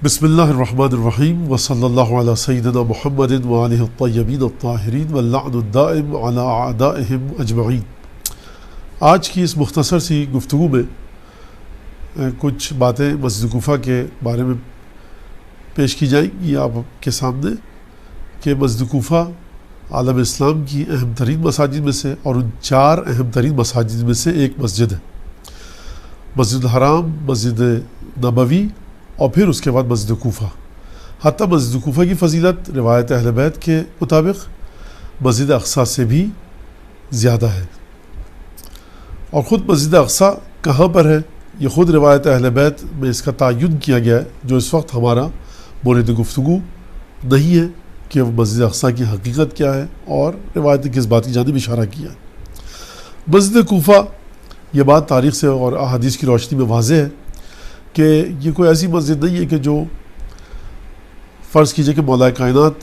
بسم اللہ الرحمن الرحیم وصلی اللہ علی سیدنا محمد وآلہ الطیبین الطاہرین واللعن الدائم علی اعدائہم اجمعین۔ آج کی اس مختصر سی گفتگو میں کچھ باتیں مسجد کوفہ کے بارے میں پیش کی جائیں گی آپ کے سامنے کہ مسجد کوفہ عالم اسلام کی اہم ترین مساجد میں سے اور ان 4 اہم ترین مساجد میں سے ایک مسجد ہے۔ مسجد الحرام، مسجد نبوی اور پھر اس کے بعد مسجد کوفہ۔ حتیٰ مسجد کوفہ کی فضیلت روایت اہل بیت کے مطابق مسجد اقصیٰ سے بھی زیادہ ہے۔ اور خود مسجد اقصیٰ کہاں پر ہے یہ خود روایت اہل بیت میں اس کا تعین کیا گیا ہے، جو اس وقت ہمارا مورد گفتگو نہیں ہے کہ وہ مسجد اقصیٰ کی حقیقت کیا ہے اور روایت کس بات کی جانب اشارہ کیا ہے۔ مسجد کوفہ، یہ بات تاریخ سے اور احادیث کی روشنی میں واضح ہے کہ یہ کوئی ایسی مسجد نہیں ہے کہ جو فرض کیجئے کہ مولا کائنات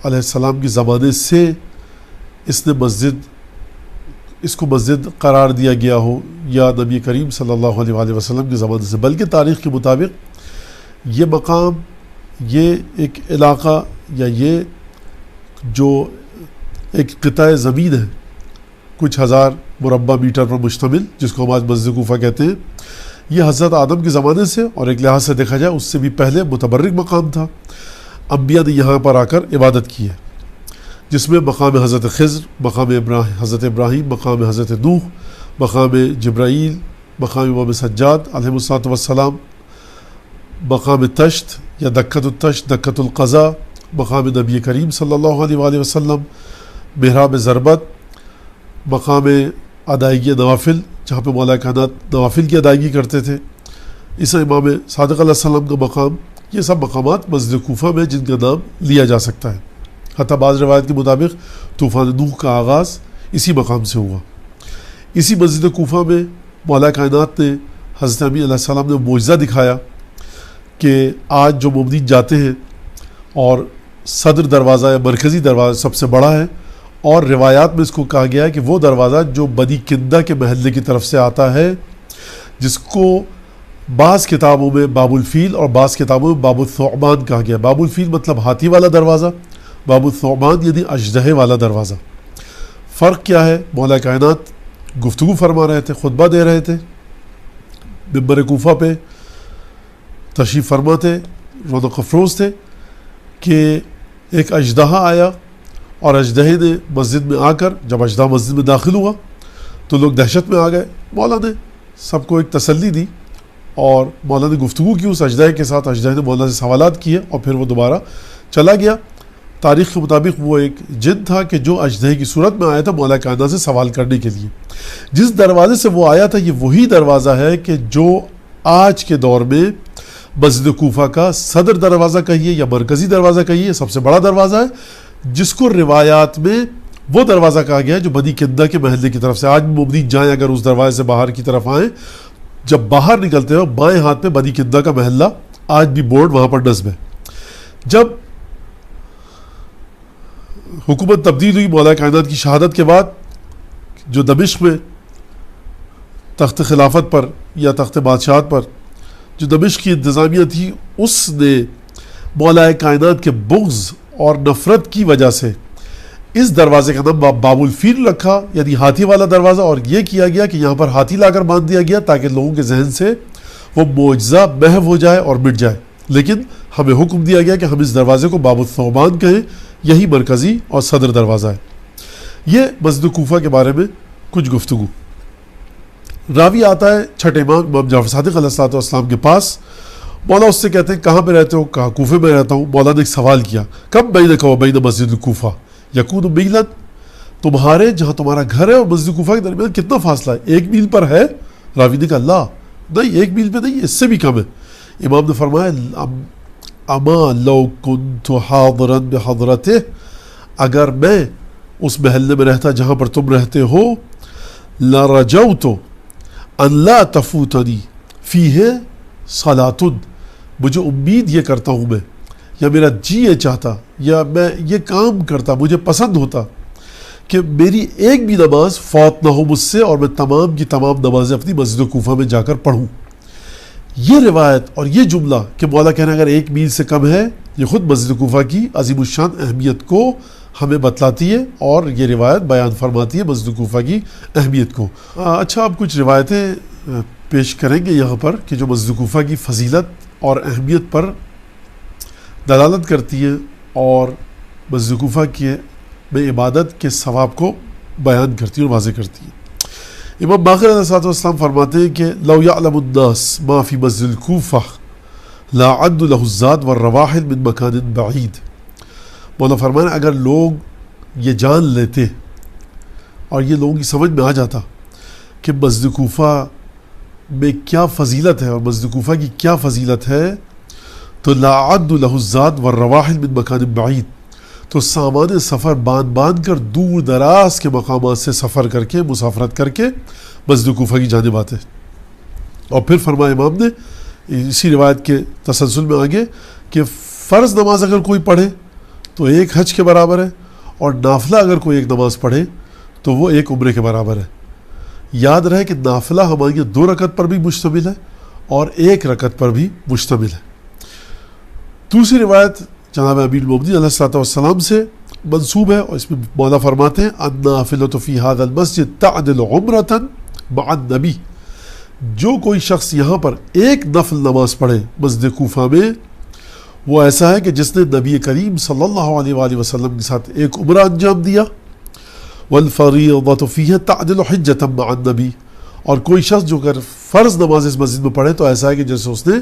علیہ السلام کے زمانے سے اس کو مسجد قرار دیا گیا ہو یا نبی کریم صلی اللہ علیہ وآلہ وسلم کے زمانے سے، بلکہ تاریخ کے مطابق یہ مقام، یہ ایک علاقہ یا یہ جو ایک قطع زمین ہے کچھ ہزار مربع میٹر پر مشتمل، جس کو ہم آج مسجد کوفہ کہتے ہیں، یہ حضرت آدم کے زمانے سے اور ایک لحاظ سے دیکھا جائے اس سے بھی پہلے متبرک مقام تھا۔ انبیاء نے یہاں پر آ کر عبادت کی ہے، جس میں مقام حضرت خضر، مقام حضرت ابراہیم، مقام حضرت نوح، مقام جبرائیل، مقام امام سجاد علیہ الصلوۃ والسلام، مقام تشت یا دکۃ التشت، دکۃ القضا، مقام نبی کریم صلی اللہ علیہ وآلہ وسلم، محراب ضربت، مقام ادائیگی نوافل جہاں پہ مولا کائنات نوافل کی ادائیگی کرتے تھے، اس امام صادق علیہ السلام کا مقام، یہ سب مقامات مسجد کوفہ میں جن کا نام لیا جا سکتا ہے۔ حتیٰ بعض روایت کے مطابق طوفان نوح کا آغاز اسی مقام سے ہوا۔ اسی مسجد کوفہ میں مولا کائنات نے حضرت امین علیہ السلام نے معجزہ دکھایا کہ آج جو مومنین جاتے ہیں اور صدر دروازہ یا مرکزی دروازہ سب سے بڑا ہے، اور روایات میں اس کو کہا گیا ہے کہ وہ دروازہ جو بنی کندہ کے محلے کی طرف سے آتا ہے، جس کو بعض کتابوں میں باب الفیل اور بعض کتابوں میں باب الثعبان کہا گیا۔ باب الفیل مطلب ہاتھی والا دروازہ، باب الثعبان یعنی اژدہے والا دروازہ۔ فرق کیا ہے؟ مولا کائنات گفتگو فرما رہے تھے، خطبہ دے رہے تھے، منبر کوفہ پہ تشریف فرما تھے، رونق افروز تھے کہ ایک اژدہا آیا، اور اژدہے نے مسجد میں آ کر، جب اژدہا مسجد میں داخل ہوا تو لوگ دہشت میں آ گئے۔ مولا نے سب کو ایک تسلی دی اور مولا نے گفتگو کی اس اژدہے کے ساتھ، اژدہے نے مولا سے سوالات کیے اور پھر وہ دوبارہ چلا گیا۔ تاریخ کے مطابق وہ ایک جن تھا کہ جو اژدہے کی صورت میں آیا تھا مولا کائنات سے سوال کرنے کے لیے۔ جس دروازے سے وہ آیا تھا یہ وہی دروازہ ہے کہ جو آج کے دور میں مسجد کوفہ کا صدر دروازہ کہیے یا مرکزی دروازہ کہیے، سب سے بڑا دروازہ ہے، جس کو روایات میں وہ دروازہ کہا گیا ہے جو بنی کندہ کے محلے کی طرف سے آج مومنین جائیں اگر اس دروازے سے باہر کی طرف آئیں، جب باہر نکلتے ہو بائیں ہاتھ پہ بنی کندہ کا محلہ، آج بھی بورڈ وہاں پر نصب ہے۔ جب حکومت تبدیل ہوئی مولا کائنات کی شہادت کے بعد، جو دمشق میں تخت خلافت پر یا تخت بادشاہت پر جو دمشق کی انتظامیہ تھی، اس نے مولا کائنات کے بغض اور نفرت کی وجہ سے اس دروازے کا نام باب الفیل رکھا، یعنی ہاتھی والا دروازہ، اور یہ کیا گیا کہ یہاں پر ہاتھی لا کر باندھ دیا گیا تاکہ لوگوں کے ذہن سے وہ معجزہ محو ہو جائے اور مٹ جائے۔ لیکن ہمیں حکم دیا گیا کہ ہم اس دروازے کو باب الثعبان کہیں، یہی مرکزی اور صدر دروازہ ہے۔ یہ مسجد کوفہ کے بارے میں کچھ گفتگو۔ راوی آتا ہے چھٹے امام جعفر صادق علیہ السلام کے پاس، مولا اس سے کہتے ہیں کہاں پہ رہتے ہو؟ کہا کوفے میں رہتا ہوں۔ مولا نے ایک سوال کیا، کم بینک و بین مسجد کوفہ یکون میلا، تمہارے جہاں تمہارا گھر ہے اور مسجد کوفہ کے درمیان کتنا فاصلہ ہے؟ 1 میل پر ہے؟ راوی نے کہا لا، نہیں 1 میل پہ نہیں، اس سے بھی کم ہے۔ امام نے فرمایا اما لو کنت حاضرا بحضرته، اگر میں اس محلے میں رہتا جہاں پر تم رہتے ہو، لرجوت ان لا تفوتنی فیہ صلاۃ، مجھے امید یہ کرتا ہوں میں، یا میرا جی یہ چاہتا، یا میں یہ کام کرتا، مجھے پسند ہوتا کہ میری ایک بھی نماز فوت نہ ہو مجھ سے اور میں تمام کی تمام نمازیں اپنی مسجد کوفہ میں جا کر پڑھوں۔ یہ روایت اور یہ جملہ کہ مولا کہنا اگر 1 میل سے کم ہے، یہ خود مسجد کوفہ کی عظیم الشان اہمیت کو ہمیں بتلاتی ہے اور یہ روایت بیان فرماتی ہے مسجد کوفہ کی اہمیت کو۔ اچھا، اب کچھ روایتیں پیش کریں گے یہاں پر کہ جو مسجد کوفہ کی فضیلت اور اہمیت پر دلالت کرتی ہے اور مسجد کوفہ میں عبادت کے ثواب کو بیان کرتی ہے اور واضح کرتی ہے۔ امام باقر علیہ السلام فرماتے ہیں کہ لو یعلم الناس ما فی مسجد الکوفہ لا عد له الزاد والرواحل من مکان بعید۔ مولا فرمانا اگر لوگ یہ جان لیتے اور یہ لوگوں کی سمجھ میں آ جاتا کہ مسجد کوفہ میں کیا فضیلت ہے اور مسجد کوفہ کی کیا فضیلت ہے، تو لا عد له الزاد والرواحل من مکان بعید، تو سامان سفر باندھ کر دور دراز کے مقامات سے سفر کر کے مسافرت کر کے مسجد کوفہ کی جانب آتے۔ اور پھر فرمایا امام نے اسی روایت کے تسلسل میں آگے کہ فرض نماز اگر کوئی پڑھے تو 1 حج کے برابر ہے، اور نافلہ اگر کوئی 1 نماز پڑھے تو وہ 1 عمرے کے برابر ہے۔ یاد رہے کہ نافلہ ہماری 2 رکعت پر بھی مشتمل ہے اور 1 رکعت پر بھی مشتمل ہے۔ دوسری روایت جناب امیر المومنین علیہ السلام سے منسوب ہے اور اس میں مولا فرماتے ہیں النافلۃ فی ھذا المسجد تعدل عمرۃ مع النبی، جو کوئی شخص یہاں پر 1 نفل نماز پڑھے مسجد کوفہ میں، وہ ایسا ہے کہ جس نے نبی کریم صلی اللہ علیہ وآلہ وسلم کے ساتھ 1 عمرہ انجام دیا۔ والفریضۃ فیہ تعدل حجۃ مع النبی، اور کوئی شخص جو اگر فرض نماز اس مسجد میں پڑھے تو ایسا ہے کہ جیسے اس نے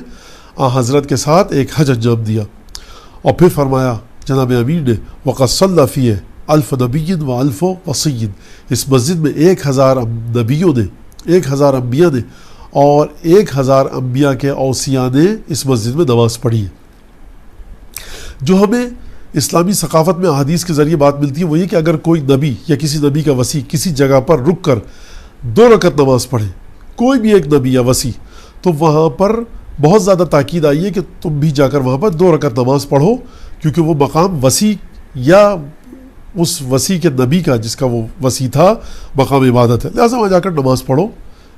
حضرت کے ساتھ 1 حج انجام دیا۔ اور پھر فرمایا جناب امیر نے وقد صلی فیہ 1000 نبی و 1000 وصی، اس مسجد میں 1000 نبیوں نے، 1000 انبیاء نے اور 1000 انبیاء کے اوصیاء نے اس مسجد میں نماز پڑھی ہے۔ جو ہمیں اسلامی ثقافت میں احادیث کے ذریعے بات ملتی ہے وہ یہ کہ اگر کوئی نبی یا کسی نبی کا وصی کسی جگہ پر رک کر 2 رکعت نماز پڑھے، کوئی بھی ایک نبی یا وصی، تو وہاں پر بہت زیادہ تاکید آئی ہے کہ تم بھی جا کر وہاں پر 2 رکعت نماز پڑھو، کیونکہ وہ مقام وصی یا اس وصی کے نبی کا جس کا وہ وصی تھا مقام عبادت ہے، لہٰذا وہاں جا کر نماز پڑھو،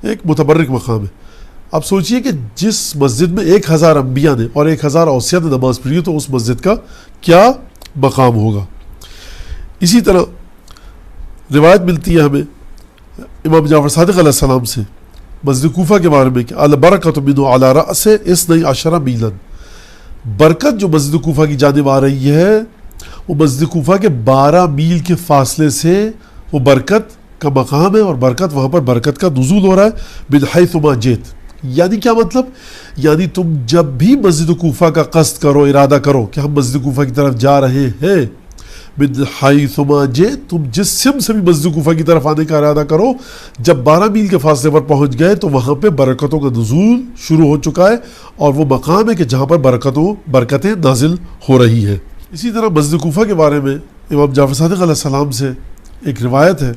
ایک متبرک مقام ہے۔ اب سوچئے کہ جس مسجد میں 1000 انبیاء نے اور 1000 اوصیاء نے نماز پڑھی تو اس مسجد کا کیا مقام ہوگا۔ اسی طرح روایت ملتی ہے ہمیں امام جعفر صادق علیہ السلام سے مسجد کوفہ کے بارے میں کہ البرکۃ منہ علی رأس 12 میلا، برکت جو مسجد کوفہ کی جانب آ رہی ہے وہ مسجد کوفہ کے 12 میل کے فاصلے سے وہ برکت کا مقام ہے، اور برکت وہاں پر برکت کا نزول ہو رہا ہے من حیث ما جئت۔ یعنی کیا مطلب؟ یعنی تم جب بھی مسجد کوفہ کا قصد کرو، ارادہ کرو کہ ہم مسجد کوفہ کی طرف جا رہے ہیں، من حیث ما جئت، تم جس سم سے بھی مسجد کوفہ کی طرف آنے کا ارادہ کرو، جب 12 میل کے فاصلے پر پہنچ گئے تو وہاں پہ برکتوں کا نزول شروع ہو چکا ہے، اور وہ مقام ہے کہ جہاں پر برکتیں نازل ہو رہی ہیں۔ اسی طرح مسجد کوفہ کے بارے میں امام جعفر صادق علیہ السلام سے ایک روایت ہے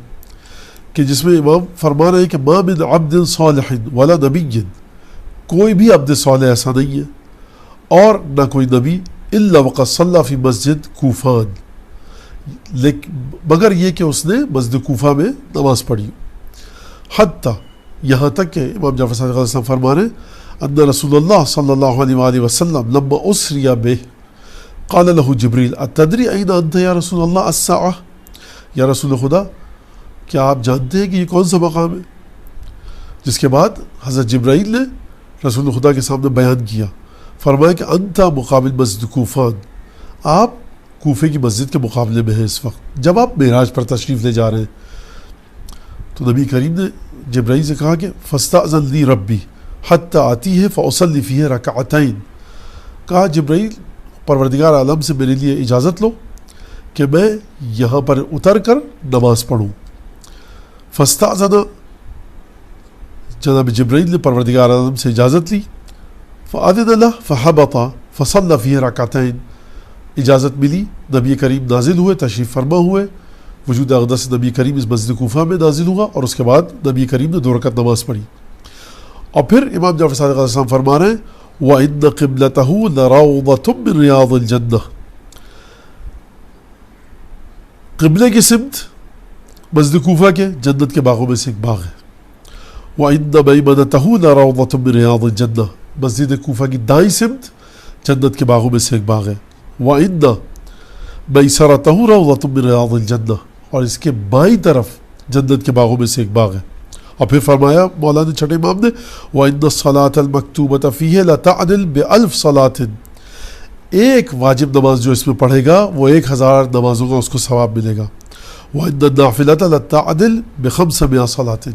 کہ جس میں امام فرما رہے ہیں کہ ما من عبد صالح ولا نبی، کوئی بھی عبد صالح ایسا نہیں ہے اور نہ کوئی نبی الا وقد صلی فی مسجد کوفان، مگر یہ کہ اس نے مسجد کوفہ میں نماز پڑھی۔ حتیٰ یہاں تک کہ امام جعفر صادق علیہ السلام فرما رہے ہیں ان رسول اللہ صلی اللہ علیہ وآلہ وسلم لما اسری بہ قال له جبریل اتدری این انت یا رسول اللہ الساعہ، یا رسول خدا کیا آپ جانتے ہیں کہ یہ کون سا مقام ہے؟ جس کے بعد حضرت جبرائیل نے رسول خدا کے سامنے بیان کیا، فرمایا کہ انت مقابل مسجد کوفان، آپ کوفے کی مسجد کے مقابلے میں ہیں اس وقت جب آپ معراج پر تشریف لے جا رہے ہیں۔ تو نبی کریم نے جبرائیل سے کہا کہ فاستأذن لی ربی حتی آتیہ فاصلی فیہ رکعتین، کہا جبرائیل پروردگار عالم سے میرے لیے اجازت لو کہ میں یہاں پر اتر کر نماز پڑھوں۔ فاستأذن، جناب جبرائیل نے پروردگار عالم سے اجازت لی، فأذن له فحبط فصلى فیہ رکعتین، اجازت ملی، نبی کریم نازل ہوئے، تشریف فرما ہوئے، وجود اقدس نبی کریم اس مسجد کوفہ میں نازل ہوا، اور اس کے بعد نبی کریم نے 2 رکعت نماز پڑھی۔ اور پھر امام جعفر صادق علیہ السلام فرما رہے ہیں وَإِنَّ قِبْلَتَهُ لَرَوْضَةٌ مِّن رِّيَاضِ الْجَنَّةِ، قبلے کی سمت مسجد کوفہ کے جنت کے باغوں میں سے ایک باغ ہے۔ وَإِنَّ مَيْمَنَتَهُ لَرَوْضَةٌ مِّن رِّيَاضِ الْجَنَّةِ، مسجد کوفہ کی دائیں سمت جنت کے باغوں میں سے ایک باغ ہے. وَإِنَّ مَيْسَرَتَهُ رَوْضَةٌ مِّن رِّيَاضِ الْجَنَّةِ, اور اس کے بائیں طرف جنت کے باغوں میں سے ایک باغ ہے. اور پھر فرمایا مولانا چھٹے امام نے وَإِنَّ الصَّلَاةَ الْمَكْتُوبَةَ فِيهِ لَتَعْدِلُ بِأَلْفِ صَلَاةٍ, ایک واجب نماز جو اس میں پڑھے گا وہ 1000 نمازوں کا اس کو ثواب ملے گا. وَإِنَّ النَّافِلَةَ لَتَعْدِلُ بِخَمْسَمِائَةِ صَلَاةٍ,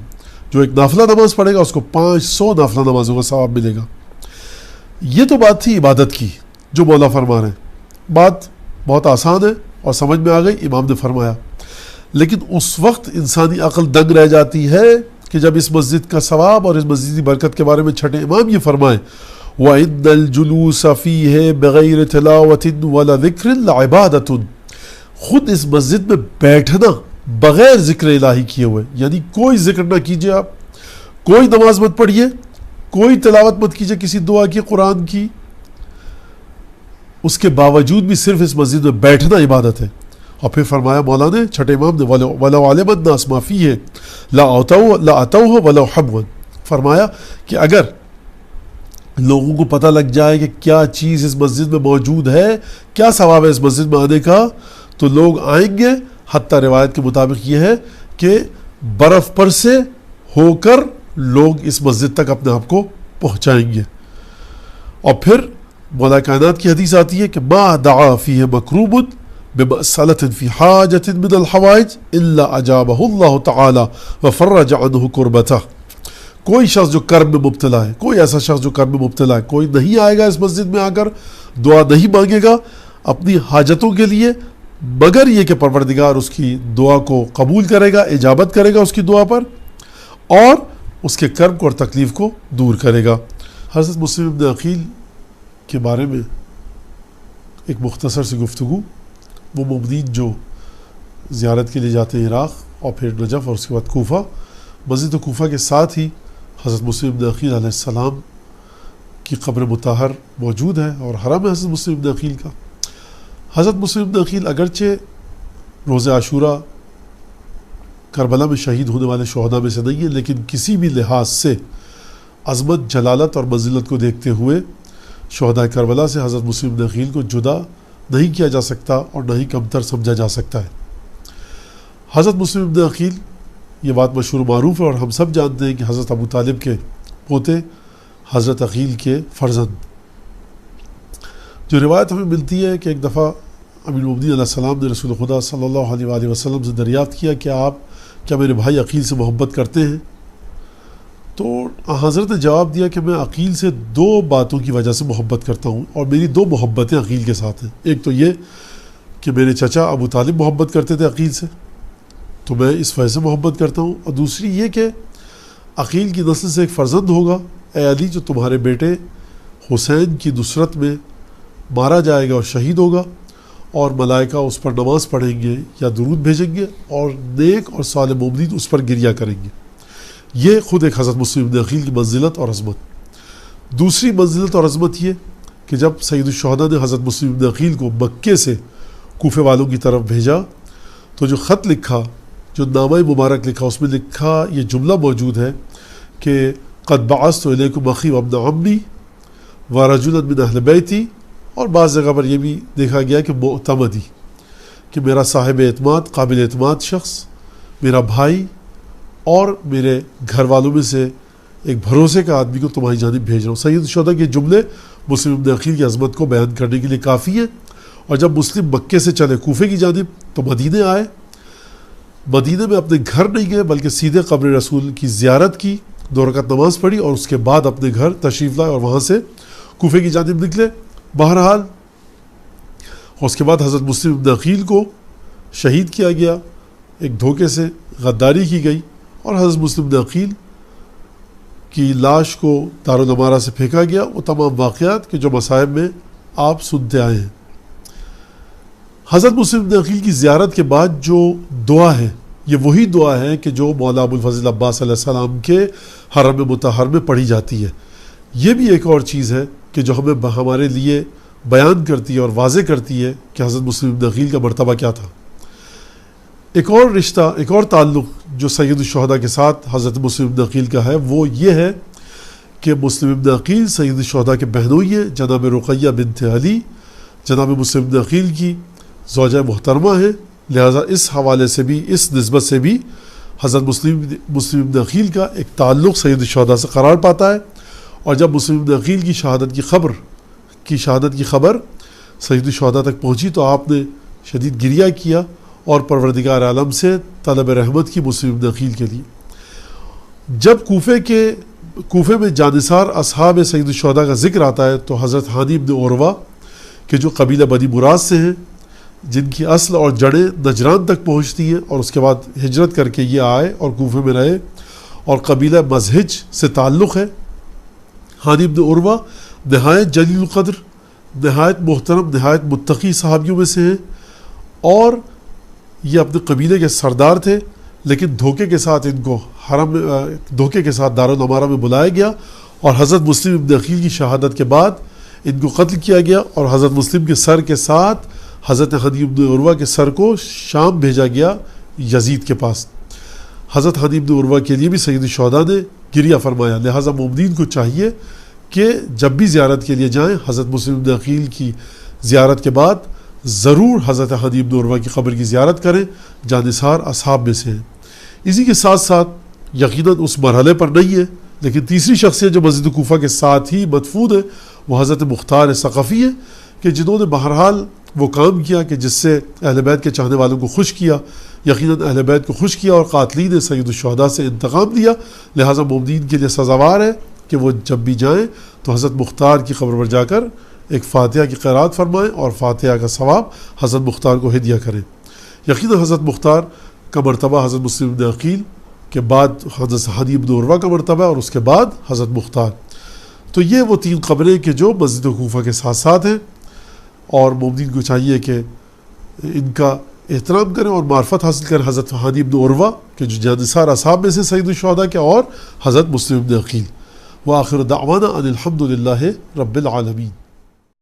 جو ایک نافلہ نماز پڑھے گا اس کو 500 نافلہ نمازوں کا ثواب ملے گا. یہ تو بات تھی عبادت کی جو مولا فرما رہے ہیں. بات بہت آسان ہے اور سمجھ میں آ گئی, امام نے فرمایا. لیکن اس وقت انسانی عقل دنگ رہ جاتی ہے کہ جب اس مسجد کا ثواب اور اس مسجد کی برکت کے بارے میں چھٹے امام یہ فرمائیں وَإِنَّ الْجُلُوسَ فِيهِ بِغَيْرِ تِلَاوَةٍ وَلَا ذِكْرٍ لَعِبَادَةٌ, خود اس مسجد میں بیٹھنا بغیر ذکر الہی کیے ہوئے, یعنی کوئی ذکر نہ کیجئے, آپ کوئی نماز مت پڑھیے, کوئی تلاوت مت کیجئے کسی دعا کی, قرآن کی, اس کے باوجود بھی صرف اس مسجد میں بیٹھنا عبادت ہے. اور پھر فرمایا مولا نے چھٹے امام نے وَلَوْ عَلِمَ النَّاسُ مَا فِيهِ لَأَتَوْهُ وَلَوْ حَبْوًا, فرمایا کہ اگر لوگوں کو پتہ لگ جائے کہ کیا چیز اس مسجد میں موجود ہے, کیا ثواب ہے اس مسجد میں آنے کا, تو لوگ آئیں گے. حتیٰ روایت کے مطابق یہ ہے کہ برف پر سے ہو کر لوگ اس مسجد تک اپنے آپ کو پہنچائیں گے. اور پھر مولا کائنات کی حدیث آتی ہے کہ ما دعا فیہ مکروب بمسألة فی حاجت من الحوائج الا اجابہ اللہ تعالی وفرج عنہ کربتہ, کوئی شخص جو کرب میں مبتلا ہے, کوئی ایسا شخص جو کرب میں مبتلا ہے, کوئی نہیں آئے گا اس مسجد میں آ کر دعا نہیں مانگے گا اپنی حاجتوں کے لیے, مگر یہ کہ پروردگار اس کی دعا کو قبول کرے گا, اجابت کرے گا اس کی دعا پر, اور اس کے کرب کو اور تکلیف کو دور کرے گا. حضرت مسلم ابن عقیل کے بارے میں ایک مختصر سی گفتگو. وہ مبدین جو زیارت کے لیے جاتے ہیں عراق اور پھر نجف اور اس کے بعد کوفہ, مسجد کوفہ کے ساتھ ہی حضرت مسلم ابن عقیل علیہ السلام کی قبر مطہر موجود ہے اور حرم ہے حضرت مسلم ابن عقیل کا. حضرت مسلم ابن عقیل اگرچہ روز عاشورہ کربلا میں شہید ہونے والے شہداء میں سے نہیں ہے, لیکن کسی بھی لحاظ سے عظمت, جلالت اور منزلت کو دیکھتے ہوئے شہداء کربلا سے حضرت مسلم ابن عقیل کو جدا نہیں کیا جا سکتا اور نہ ہی کمتر سمجھا جا سکتا ہے. حضرت مسلم ابن عقیل, یہ بات مشہور و معروف ہے اور ہم سب جانتے ہیں کہ حضرت ابو طالب کے پوتے حضرت عقیل کے فرزند. جو روایت ہمیں ملتی ہے کہ ایک دفعہ امیر المومنین علیہ السلام نے رسول خدا صلی اللہ علیہ وآلہ وسلم سے دریافت کیا کہ آپ کیا میرے بھائی عقیل سے محبت کرتے ہیں؟ تو حضرت نے جواب دیا کہ میں عقیل سے 2 باتوں کی وجہ سے محبت کرتا ہوں, اور میری 2 محبتیں عقیل کے ساتھ ہیں. ایک تو یہ کہ میرے چچا ابو طالب محبت کرتے تھے عقیل سے, تو میں اس وجہ سے محبت کرتا ہوں, اور دوسری یہ کہ عقیل کی نسل سے ایک فرزند ہوگا اے علی جو تمہارے بیٹے حسین کی نصرت میں مارا جائے گا اور شہید ہوگا, اور ملائکہ اس پر نماز پڑھیں گے یا درود بھیجیں گے اور نیک اور صالح مومنین اس پر گریہ کریں گے. یہ خود ایک حضرت مسلم ابن عقیل کی منزلت اور عظمت. دوسری منزلت اور عظمت یہ کہ جب سید الشہداء نے حضرت مسلم ابن عقیل کو مکے سے کوفے والوں کی طرف بھیجا تو جو خط لکھا, جو نامہ مبارک لکھا, اس میں لکھا یہ جملہ موجود ہے کہ قد بعثت الیکم اخی وابن عمی ورجلا من اہل بیتی, اور بعض جگہ پر یہ بھی دیکھا گیا کہ معتمدی, کہ میرا صاحب اعتماد, قابل اعتماد شخص, میرا بھائی اور میرے گھر والوں میں سے ایک بھروسے کا آدمی کو تمہاری جانب بھیج رہا ہوں. سید الشہداء کے جملے مسلم ابن عقیل کی عظمت کو بیان کرنے کے لیے کافی ہیں. اور جب مسلم مکے سے چلے کوفے کی جانب تو مدینے آئے. مدینے میں اپنے گھر نہیں گئے بلکہ سیدھے قبر رسول کی زیارت کی, 2 رکعت نماز پڑھی اور اس کے بعد اپنے گھر تشریف لائے اور وہاں سے کوفے کی جانب نکلے. بہرحال اور اس کے بعد حضرت مسلم ابن عقیل کو شہید کیا گیا, ایک دھوکے سے غداری کی گئی, اور حضرت مسلم ابن عقیل کی لاش کو دارالامارہ سے پھینکا گیا. وہ تمام واقعات کہ جو مصائب میں آپ سنتے آئے ہیں. حضرت مسلم ابن عقیل کی زیارت کے بعد جو دعا ہے یہ وہی دعا ہے کہ جو مولا ابو الفضل عباس علیہ السلام کے حرم مطہر میں پڑھی جاتی ہے. یہ بھی ایک اور چیز ہے کہ جو ہمیں ہمارے لیے بیان کرتی ہے اور واضح کرتی ہے کہ حضرت مسلم ابن عقیل کا مرتبہ کیا تھا. ایک اور رشتہ, ایک اور تعلق جو سید الشہداء کے ساتھ حضرت مسلم ابن عقیل کا ہے وہ یہ ہے کہ مسلم ابن عقیل سید الشہداء کے بہنوئی ہیں، جناب رقیہ بنت علی جناب مسلم ابن عقیل کی زوجہ محترمہ ہیں، لہٰذا اس حوالے سے بھی، اس نسبت سے بھی حضرت مسلم ابن عقیل کا ایک تعلق سید الشہداء سے قرار پاتا ہے۔ اور جب مسلم ابن عقیل کی شہادت کی خبر سید الشہداء تک پہنچی تو آپ نے شدید گریہ کیا اور پروردگار عالم سے طلب رحمت کی مسلم ابن عقیل کے لیے۔ جب کوفے میں جانثار اصحاب سید الشہداء کا ذکر آتا ہے تو حضرت ہانی ابن عروہ کہ جو قبیلہ بنی مراد سے ہیں، جن کی اصل اور جڑیں نجران تک پہنچتی ہیں، اور اس کے بعد ہجرت کر کے یہ آئے اور کوفے میں رہے، اور قبیلہ مزہج سے تعلق ہے۔ ہانی ابن عروہ نہایت جلیل القدر، نہایت محترم، نہایت متقی صحابیوں میں سے ہیں، اور یہ اپنے قبیلے کے سردار تھے، لیکن دھوکے کے ساتھ ان کو دھوکے کے ساتھ دارالامارہ میں بلایا گیا، اور حضرت مسلم ابن عقیل کی شہادت کے بعد ان کو قتل کیا گیا، اور حضرت مسلم کے سر کے ساتھ حضرت ہانی ابن عروہ کے سر کو شام بھیجا گیا یزید کے پاس۔ حضرت ہانی ابن عروہ کے لیے بھی سید الشہداء نے گریہ فرمایا، لہٰذا مومنین کو چاہیے کہ جب بھی زیارت کے لیے جائیں حضرت مسلم ابن عقیل کی زیارت کے بعد ضرور حضرت ہانی ابن عروہ کی قبر کی زیارت کریں، جانثار اصحاب میں سے ہیں۔ اسی کے ساتھ ساتھ یقیناً اس مرحلے پر نہیں ہے، لیکن تیسری شخصیت جو مسجد کوفہ کے ساتھ ہی مدفون ہے وہ حضرت مختار ثقفی ہے، کہ جنہوں نے بہرحال وہ کام کیا کہ جس سے اہل بیت کے چاہنے والوں کو خوش کیا، یقیناً اہل بیت کو خوش کیا اور قاتلین سید الشہداء سے انتقام لیا، لہٰذا مومنین کے لیے سزاوار ہے کہ وہ جب بھی جائیں تو حضرت مختار کی قبر پر جا کر ایک فاتحہ کی قرات فرمائیں اور فاتحہ کا ثواب حضرت مختار کو ہدیہ کریں۔ یقیناً حضرت مختار کا مرتبہ حضرت مسلم ابن عقیل کے بعد حضرت ہانی ابن عروہ کا مرتبہ، اور اس کے بعد حضرت مختار۔ تو یہ وہ 3 قبریں کہ جو مسجد کوفہ کے ساتھ ساتھ ہیں، اور مومنین کو چاہیے کہ ان کا احترام کریں اور معرفت حاصل کریں حضرت ہانی ابن عروہ کہ جو جانثار اصحاب میں سے سید الشہداء کے، اور حضرت مسلم ابن عقیل۔ وآخر دعوانا ان الحمد للہ رب العالمین۔